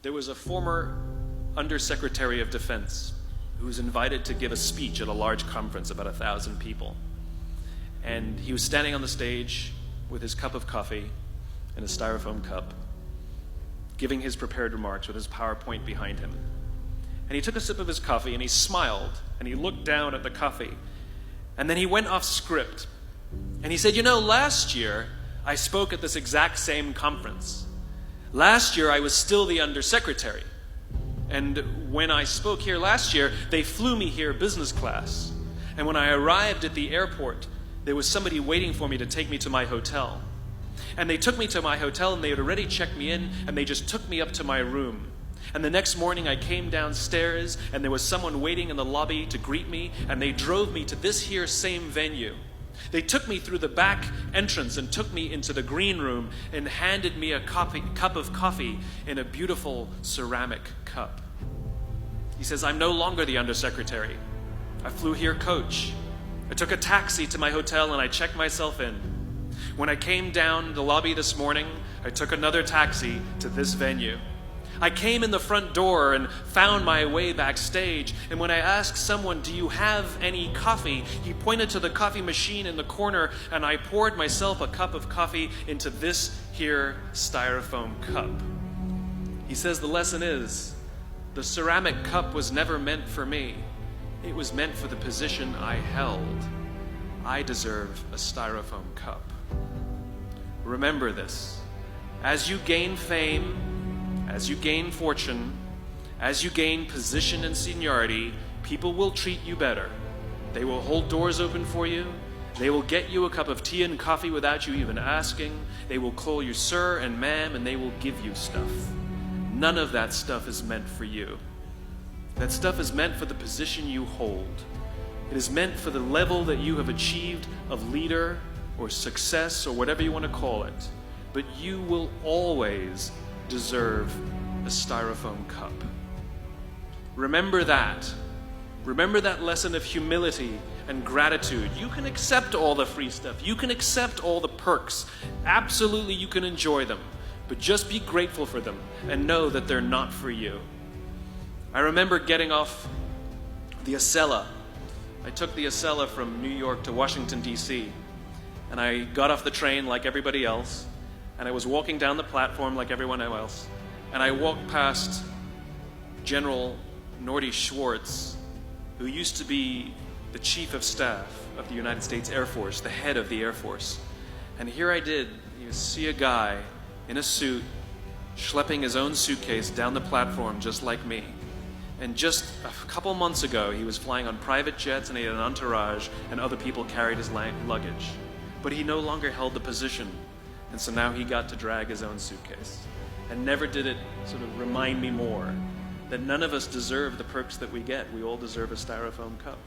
there was a former Undersecretary of Defense who was invited to give a speech at a large conference, about 1,000 people. And he was standing on the stage with his cup of coffee in a styrofoam cup, giving his prepared remarks with his PowerPoint behind him. And he took a sip of his coffee and he smiled and he looked down at the coffee. And then he went off script. And he said, "You know, last year I spoke at this exact same conference. Last year I was still the undersecretary. And when I spoke here last year, they flew me here business class. And when I arrived at the airport, there was somebody waiting for me to take me to my hotel. And they took me to my hotel and they had already checked me in and they just took me up to my room. And the next morning I came downstairs and there was someone waiting in the lobby to greet me and they drove me to this here same venue. They took me through the back entrance and took me into the green room and handed me a cup of coffee in a beautiful ceramic cup." He says, "I'm no longer the undersecretary. I flew here coach. I took a taxi to my hotel and I checked myself in. When I came down the lobby this morning, I took another taxi to this venue. I came in the front door and found my way backstage, and when I asked someone, 'Do you have any coffee?' he pointed to the coffee machine in the corner, and I poured myself a cup of coffee into this here styrofoam cup." He says the lesson is, the ceramic cup was never meant for me. It was meant for the position I held. I deserve a styrofoam cup. Remember this. As you gain fame, as you gain fortune, as you gain position and seniority, people will treat you better. They will hold doors open for you. They will get you a cup of tea and coffee without you even asking. They will call you sir and ma'am, and they will give you stuff. None of that stuff is meant for you. That stuff is meant for the position you hold. It is meant for the level that you have achieved of leader or success or whatever you want to call it. But you will always deserve a styrofoam cup. Remember that. Remember that lesson of humility and gratitude. You can accept all the free stuff. You can accept all the perks. Absolutely, you can enjoy them. But just be grateful for them and know that they're not for you. I remember getting off the Acela. I took the Acela from New York to Washington, D.C. And I got off the train like everybody else. And I was walking down the platform like everyone else. And I walked past General Norty Schwartz, who used to be the Chief of Staff of the United States Air Force, the head of the Air Force. And here I did, see a guy in a suit schlepping his own suitcase down the platform just like me. And just a couple months ago, he was flying on private jets and he had an entourage and other people carried his luggage. But he no longer held the position. And so now he got to drag his own suitcase. And never did it sort of remind me more that none of us deserve the perks that we get. We all deserve a styrofoam cup.